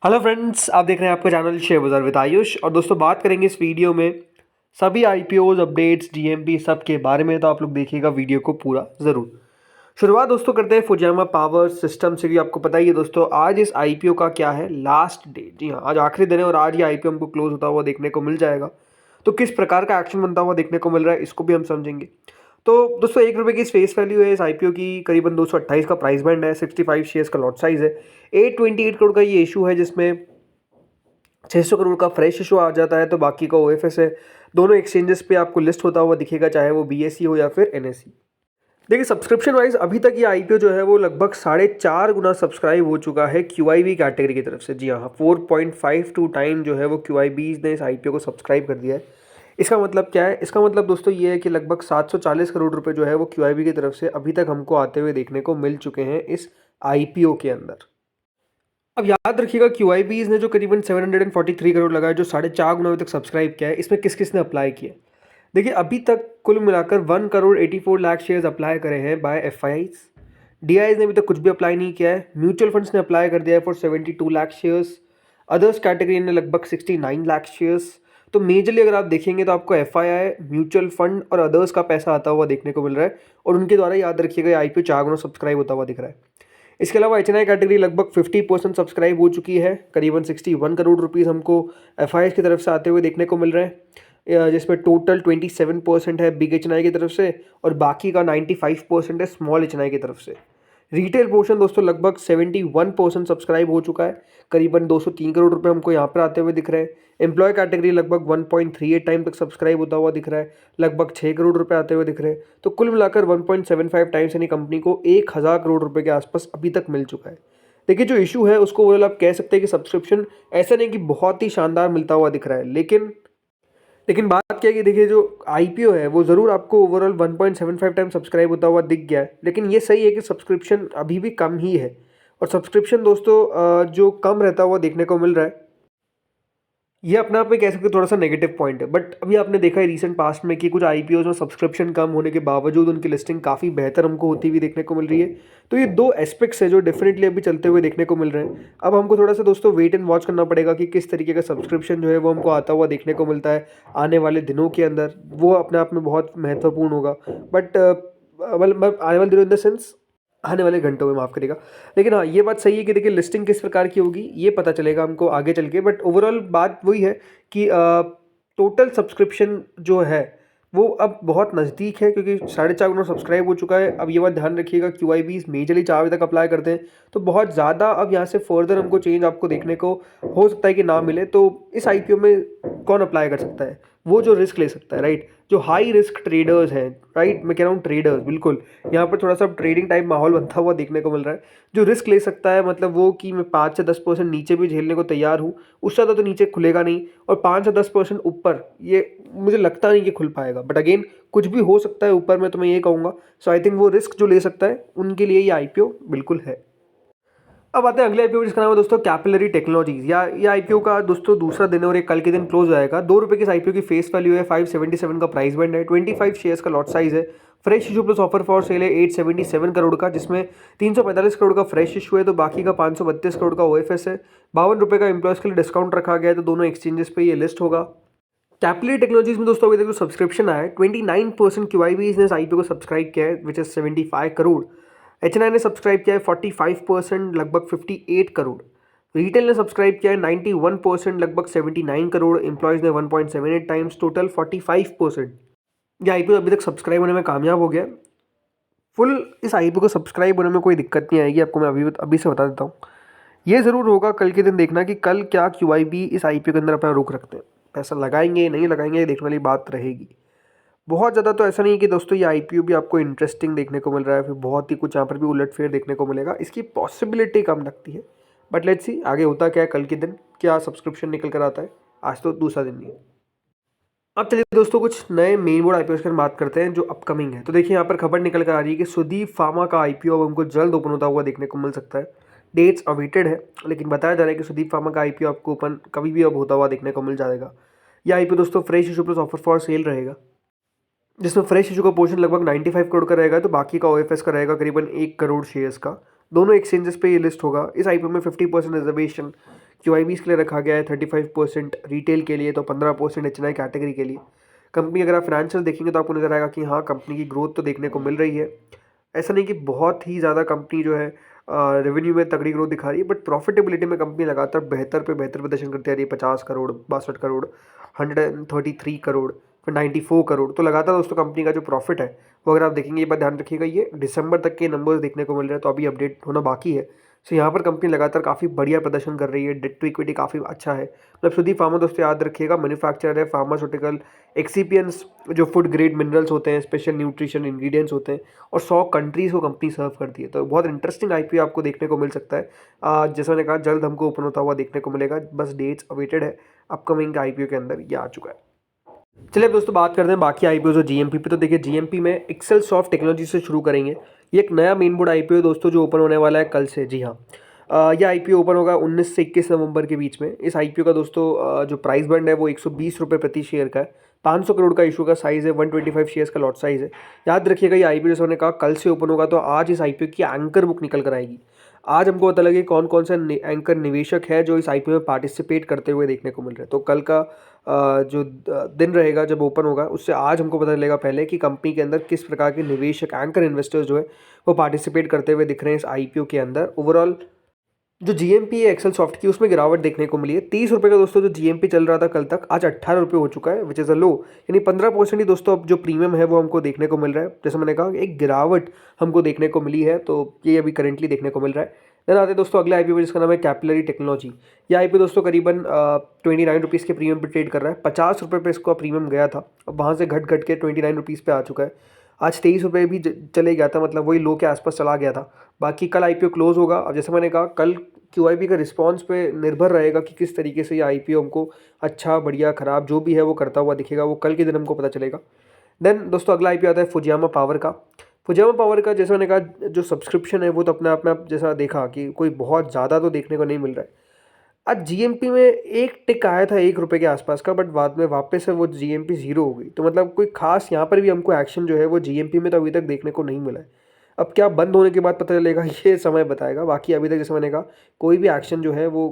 Hello friends, आप देख रहे हैं आपका चैनल शेयर बाजार विद आयुष। और दोस्तों बात करेंगे इस वीडियो में सभी आईपीओज अपडेट्स डीएमपी सब के बारे में। तो आप लोग देखिएगा वीडियो को पूरा ज़रूर। शुरुआत दोस्तों करते हैं फुजियामा पावर सिस्टम से। भी आपको पता ही है दोस्तों, आज इस आईपीओ का क्या है, लास्ट डे। जी हाँ, आज आखिरी दिन है और आज ये आईपीओ हमको क्लोज होता हुआ देखने को मिल जाएगा। तो किस प्रकार का एक्शन बनता हुआ देखने को मिल रहा है, इसको भी हम समझेंगे। तो दोस्तों ₹1 की फेस वैल्यू है इस आईपीओ की, करीबन 228 का प्राइस बैंड है, 65 शेयर्स का लॉट साइज है, 828 करोड़ का ये इशू है, जिसमें 600 करोड़ का फ्रेश इशू आ जाता है। तो बाकी का ओएफएस है। दोनों एक्सचेंजेस पे आपको लिस्ट होता हुआ दिखेगा, चाहे वो बीएसई हो या फिर एनएसई। देखिए, सब्सक्रिप्शन वाइज अभी तक ये आईपीओ जो है वो लगभग 4.5 गुना सब्सक्राइब हो चुका है क्यूआईबी कैटेगरी की तरफ से। जी हाँ, 4.52 टाइम जो है वो क्यूआईबीज ने इस आईपीओ को सब्सक्राइब कर दिया है। इसका मतलब क्या है? इसका मतलब दोस्तों ये है कि लगभग 740 करोड़ रुपए जो है वो क्यूआईबी की तरफ से अभी तक हमको आते हुए देखने को मिल चुके हैं इस आईपीओ के अंदर। अब याद रखिएगा, क्यूआईबीज ने जो करीबन 743 करोड़ लगाया, जो 4.5 गुना अभी तक सब्सक्राइब किया है, इसमें किस किस ने अप्लाई किया? देखिए, अभी तक कुल मिलाकर 1 करोड़ 84 लाख शेयर्स अप्लाई करे हैं बाय एफआईआईज। डीआईज ने अभी तक कुछ भी अप्लाई नहीं किया है। म्यूचुअल फंड्स ने अप्लाई कर दिया है for 72 lakh shares. Others category ने लगभग 69 लाख शेयर्स। तो मेजरली अगर आप देखेंगे तो आपको एफआईआई, म्यूचुअल फंड और अदर्स का पैसा आता हुआ देखने को मिल रहा है। और उनके द्वारा याद रखिएगा आईपीओ 4 गुना सब्सक्राइब होता हुआ दिख रहा है। इसके अलावा एचएनआई कैटेगरी लगभग 50% सब्सक्राइब हो चुकी है। करीबन 61 करोड़ रुपीज़ हमको एफआईआई की तरफ से आते हुए देखने को मिल रहे हैं, जिसमें टोटल 27% है बिग एचएनआई की तरफ से और बाकी का 95% है स्मॉल एचएनआई की तरफ से। रिटेल पोर्शन दोस्तों लगभग 71% सब्सक्राइब हो चुका है। करीबन 203 करोड़ रुपए हमको यहाँ पर आते हुए दिख रहे हैं। एम्प्लॉय कैटेगरी लगभग 1.38 टाइम तक सब्सक्राइब होता हुआ दिख रहा है। लगभग 6 करोड़ रुपए आते हुए दिख रहे हैं। तो कुल मिलाकर 1.75 टाइम्स यानी कंपनी को 1000 करोड़ रुपए के आसपास अभी तक मिल चुका है। देखिए, जो इशू है उसको ओवरऑल आप कह सकते हैं कि सब्सक्रिप्शन ऐसा नहीं कि बहुत ही शानदार मिलता हुआ दिख रहा है, लेकिन बात क्या है कि देखिए, जो आईपीओ है वो ज़रूर आपको ओवरऑल 1.75 टाइम सब्सक्राइब होता हुआ दिख गया है। लेकिन ये सही है कि सब्सक्रिप्शन अभी भी कम ही है। और सब्सक्रिप्शन दोस्तों जो कम रहता हुआ देखने को मिल रहा है, ये अपने आप में कह सकते हैं थोड़ा सा नेगेटिव पॉइंट है। बट अभी आपने देखा है रिसेंट पास्ट में कि कुछ आईपीओज में सब्सक्रिप्शन कम होने के बावजूद उनकी लिस्टिंग काफ़ी बेहतर हमको होती हुई देखने को मिल रही है। तो ये दो एस्पेक्ट्स है जो डेफिनेटली अभी चलते हुए देखने को मिल रहे हैं। अब हमको थोड़ा सा दोस्तों वेट एंड वॉच करना पड़ेगा कि किस तरीके का सब्सक्रिप्शन जो है वो हमको आता हुआ देखने को मिलता है आने वाले दिनों के अंदर। वो अपने आप में बहुत महत्वपूर्ण होगा। बट मतलब आने वाले दिनों इन द सेंस आने वाले घंटों में, माफ़ करिएगा। लेकिन हाँ, ये बात सही है कि देखिए लिस्टिंग किस प्रकार की होगी ये पता चलेगा हमको आगे चल के। बट ओवरऑल बात वही है कि टोटल सब्सक्रिप्शन जो है वो अब बहुत नज़दीक है, क्योंकि 4.5 गुना सब्सक्राइब हो चुका है। अब ये बात ध्यान रखिएगा, क्यूआईबीज मेजरली 4 बजे तक अप्लाई करते हैं। तो बहुत ज़्यादा अब यहाँ से फर्दर हमको चेंज आपको देखने को हो सकता है कि ना मिले। तो इस आईपीओ में कौन अप्लाई कर सकता है? वो जो रिस्क ले सकता है, राइट, जो हाई रिस्क ट्रेडर्स हैं, राइट, मैं कह रहा हूँ ट्रेडर्स, बिल्कुल यहाँ पर थोड़ा सा ट्रेडिंग टाइप माहौल बनता हुआ देखने को मिल रहा है। जो रिस्क ले सकता है, मतलब वो कि मैं 5 से 10% नीचे भी झेलने को तैयार हूँ, उससे ज़्यादा तो नीचे खुलेगा नहीं। और 5 से 10% ऊपर ये मुझे लगता नहीं कि खुल पाएगा। बट अगेन कुछ भी हो सकता है ऊपर में, तो मैं ये कहूँगा। सो आई थिंक वो रिस्क जो ले सकता है उनके लिए ये आईपीओ बिल्कुल है। अब आते हैं अगले आईपीओ जिसका नाम है दोस्तों कैपिलरी टेक्नोलॉजीज। या ये आईपीओ का दोस्तों दूसरा दिन है और ये कल के दिन क्लोज हो जाएगा। ₹2 की इस आईपीओ की फेस वैल्यू है, 577 का प्राइस बैंड है, 25 शेयर्स का लॉट साइज है। Fresh issue plus offer for sale है 877 करोड़ का, जिसमें 345 करोड़ का फ्रेश इशू है, तो बाकी का 532 करोड़ का ओएफएस है। ₹52 का एम्प्लॉयज़ के लिए डिस्काउंट रखा गया है, तो दोनों एक्सचेंजेस पे ये लिस्ट होगा। कैपिलरी टेक्नोलॉजीज में दोस्तों अभी तक जो सब्सक्रिप्शन आया है, 29% क्यूआईबीज ने इस आईपीओ को सब्सक्राइब किया है, विच इज 75 करोड़। एचएनआई ने सब्सक्राइब किया है 45%, लगभग 58 करोड़। रिटेल ने सब्सक्राइब किया है 91%, लगभग 79 करोड़। एम्प्लॉयज़ ने 1.78 टाइम्स, टोटल 45%। ये आईपीओ अभी तक सब्सक्राइब होने में कामयाब हो गया। फुल इस आईपीओ को सब्सक्राइब होने में कोई दिक्कत नहीं आएगी, आपको मैं अभी से बता देता हूँ। ये ज़रूर होगा कल के दिन देखना कि कल क्या क्यूआईबी इस आईपीओ के अंदर अपना रुख रखते हैं। पैसा लगाएंगे नहीं लगाएंगे, ये देखने वाली बात रहेगी। बहुत ज़्यादा तो ऐसा नहीं है कि दोस्तों ये आईपीओ भी आपको इंटरेस्टिंग देखने को मिल रहा है, फिर बहुत ही कुछ यहाँ पर भी उलटफेर देखने को मिलेगा, इसकी पॉसिबिलिटी कम लगती है। बट लेट्स सी आगे होता क्या है, कल के दिन क्या सब्सक्रिप्शन निकल कर आता है। आज तो दूसरा दिन नहीं है। अब चलिए दोस्तों कुछ नए मेन बोर्ड आईपीओ की बात करते हैं जो अपकमिंग है। तो देखिए यहाँ पर खबर निकल कर आ रही है कि सुदीप फार्मा का आईपीओ अब हमको जल्द ओपन होता हुआ देखने को मिल सकता है। डेट्स अवेटेड है, लेकिन बताया जा रहा है कि सुदीप फार्मा का आईपीओ आपको ओपन कभी भी अब होता हुआ देखने को मिल जाएगा। यह आईपीओ दोस्तों fresh issue plus offer for sale रहेगा, जिसमें फ्रेश इशू का पोर्शन लगभग 95 करोड़ का रहेगा, तो बाकी का ओएफएस का रहेगा करीबन 1 करोड़ शेयर्स का। दोनों एक्सचेंजेस पे ये लिस्ट होगा। इस आईपीओ में 50% रिजर्वेशन QIBs के लिए रखा गया है 35%, रिटेल के लिए तो 15% HNI कैटेगरी के लिए। कंपनी अगर आप फाइनेंशियल देखेंगे तो आपको नज़र आएगा कि हाँ, कंपनी की ग्रोथ तो देखने को मिल रही है। ऐसा नहीं कि बहुत ही ज़्यादा कंपनी जो है रेवेन्यू में तगड़ी ग्रोथ दिखा रही है, बट प्रॉफिटेबिलिटी में कंपनी लगातार बेहतर पे बेहतर प्रदर्शन करती आ रही है। 50 करोड़, 62 करोड़, 133 करोड़, फिर 94 करोड़। तो लगातार दोस्तों कंपनी का जो प्रॉफिट है वो अगर आप देखेंगे, ये बात ध्यान रखिएगा, ये दिसंबर तक के नंबर्स देखने को मिल रहे हैं, तो अभी अपडेट होना बाकी है। सो यहाँ पर कंपनी लगातार काफ़ी बढ़िया प्रदर्शन कर रही है। डेट टू इक्विटी काफ़ी अच्छा है। मतलब सुदीप फार्मा दोस्तों याद रखिएगा, मैन्युफैक्चरर है फार्मास्यूटिकल एक्सिपियंट्स, जो फूड ग्रेड मिनरल्स होते हैं, स्पेशल न्यूट्रिशन इंग्रेडिएंट्स होते हैं, और 100 कंट्रीज़ को कंपनी सर्व करती है। तो बहुत इंटरेस्टिंग IPO आपको देखने को मिल सकता है। जैसा मैंने कहा, जल्द हमको ओपन होता हुआ देखने को मिलेगा, बस डेट्स अवेटेड है। अपकमिंग IPO के अंदर ये आ चुका है। चलिए अब दोस्तों बात करते हैं बाकी IPOs और GMP पे। तो देखिए GMP में एक्सेल सॉफ्ट टेक्नोलॉजी से शुरू करेंगे। ये एक नया मेन बोर्ड IPO है दोस्तों, जो ओपन होने वाला है कल से। जी हाँ, यह IPO ओपन होगा 19 से 21 नवंबर के बीच में। इस IPO का दोस्तों जो प्राइस बैंड है वो 120 रुपये प्रति शेयर का है। 500 करोड़ का इशू का साइज़ है, 125 शेयर्स का लॉट साइज़ है। याद रखिएगा, ये IPO जैसे मैंने कहा कल से ओपन होगा, तो आज इस IPO की एंकर बुक निकल कर आएगी। आज हमको पता लगे कौन कौन सा एंकर निवेशक है जो इस IPO में पार्टिसिपेट करते हुए देखने को मिल रहे हैं। तो कल का जो दिन रहेगा जब ओपन होगा, उससे आज हमको पता चलेगा पहले कि कंपनी के अंदर किस प्रकार के निवेशक, एंकर इन्वेस्टर्स जो है वो पार्टिसिपेट करते हुए दिख रहे हैं इस IPO के अंदर। ओवरऑल जो GMP है एक्सेल सॉफ्ट की, उसमें गिरावट देखने को मिली है। 30 रुपये का दोस्तों जो GMP चल रहा था कल तक, आज 18 रुपये हो चुका है, विच इज़ अ लो। यानी 15% ही दोस्तों अब जो प्रीमियम है वो हमको देखने को मिल रहा है। जैसे मैंने कहा, एक गिरावट हमको देखने को मिली है, तो ये अभी करेंटली देखने को मिल रहा है। देन आते हैं दोस्तों अगला IPO, जिसका नाम है कैपिलरी टेक्नोलॉजी। ये IPO दोस्तों करीबन 29 रुपीज़ के प्रीमियम पे ट्रेड कर रहा है। 50 रुपये पे इसका प्रीमियम गया था, अब वहाँ से घट घट के 29 रुपीज़ पे आ चुका है। आज 23 रुपये भी चले गया था, मतलब वही लो के आसपास चला गया था। बाकी कल IPO क्लोज होगा। अब जैसे मैंने कहा, कल QIB का रिस्पांस पे निर्भर रहेगा कि किस तरीके से ये IPO हमको अच्छा, बढ़िया, ख़राब जो भी है वो करता हुआ दिखेगा। वो कल के दिन हमको पता चलेगा। देन दोस्तों अगला IPO आता है फुजियामा पावर का। फुजियामा पावर का जैसे मैंने कहा, जो सब्सक्रिप्शन है वो तो अपने आप में, आप जैसा देखा कि कोई बहुत ज़्यादा तो देखने को नहीं मिल रहा है। आज GMP में एक टिक आया था 1 रुपये के आसपास का, बट बाद में वापस से वो GMP ज़ीरो हो गई। तो मतलब कोई खास यहाँ पर भी हमको एक्शन जो है वो GMP में तो अभी तक देखने को नहीं मिला है। अब क्या बंद होने के बाद पता चलेगा, ये समय बताएगा। बाकी अभी तक जैसे मैंने कहा, कोई भी एक्शन जो है वो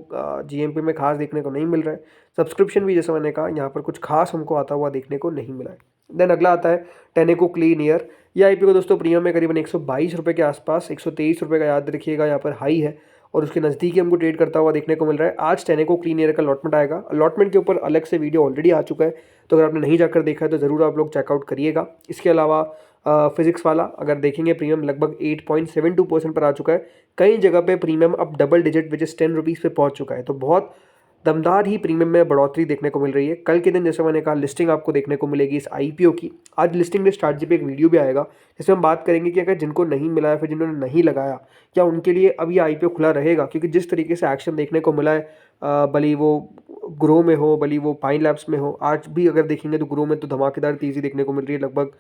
GMP में खास देखने को नहीं मिल रहा है। सब्सक्रिप्शन भी जैसे मैंने कहा, यहाँ पर कुछ खास हमको आता हुआ देखने को नहीं मिला है। देन अगला आता है टेनेको क्लीन एयर। ये IPO को दोस्तों प्रीमियम में करीबन 122 रुपये के आसपास, 123 रुपये का याद रखिएगा यहाँ पर हाई है, और उसके नज़दीक ही हमको ट्रेड करता हुआ देखने को मिल रहा है। आज टेनेको क्लीन एयर का अलॉटमेंट आएगा। अलॉटमेंट के ऊपर अलग से वीडियो ऑलरेडी आ चुका है, तो अगर आपने नहीं जाकर देखा है तो ज़रूर आप लोग चेकआउट करिएगा। इसके अलावा फिजिक्स वाला अगर देखेंगे, प्रीमियम लगभग 8.72% पर आ चुका है। कई जगह पे प्रीमियम अब double digit which is 10 rupees पे पहुंच चुका है। तो बहुत दमदार ही प्रीमियम में बढ़ोतरी देखने को मिल रही है। कल के दिन जैसे मैंने कहा, लिस्टिंग आपको देखने को मिलेगी इस IPO की। आज लिस्टिंग लिस्ट स्ट्रैटेजी पे एक वीडियो भी आएगा, जिसमें हम बात करेंगे कि अगर जिनको नहीं मिला है, फिर जिन्होंने नहीं लगाया, क्या उनके लिए अब ये IPO खुला रहेगा। क्योंकि जिस तरीके से एक्शन देखने को मिला है, भले वो ग्रो में हो, भले वो पाइन लैब्स में हो, आज भी अगर देखेंगे तो ग्रो में तो धमाकेदार तेज़ी देखने को मिल रही है। लगभग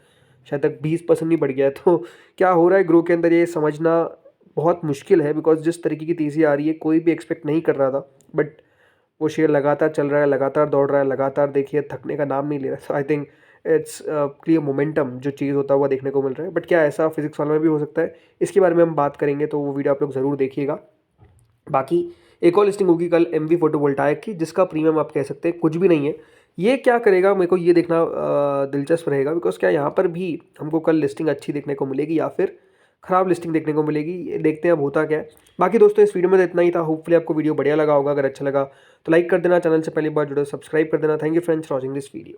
शायद तक 20% ही बढ़ गया है। तो क्या हो रहा है ग्रो के अंदर, ये समझना बहुत मुश्किल है, बिकॉज जिस तरीके की तेज़ी आ रही है कोई भी एक्सपेक्ट नहीं कर रहा था। बट वो शेयर लगातार चल रहा है, लगातार दौड़ रहा है, लगातार देखिए थकने का नाम नहीं ले रहा। So I think it's clear momentum जो चीज़ होता हुआ देखने को मिल रहा है। बट क्या ऐसा फिजिक्स वाला में भी हो सकता है, इसके बारे में हम बात करेंगे, तो वो वीडियो आप लोग ज़रूर देखिएगा। बाकी एक और लिस्टिंग होगी कल MV फोटोवोल्टाइक की, जिसका प्रीमियम आप कह सकते हैं कुछ भी नहीं है। ये क्या करेगा, मेरे को ये देखना दिलचस्प रहेगा, बिकॉज क्या यहाँ पर भी हमको कल लिस्टिंग अच्छी देखने को मिलेगी या फिर ख़राब लिस्टिंग देखने को मिलेगी, ये देखते हैं अब होता क्या है। बाकी दोस्तों इस वीडियो में तो इतना ही था। होपफुली आपको वीडियो बढ़िया लगा होगा। अगर अच्छा लगा तो लाइक कर देना, चैनल से पहली बार जुड़े सब्सक्राइब कर देना। Thank you friends for watching this video.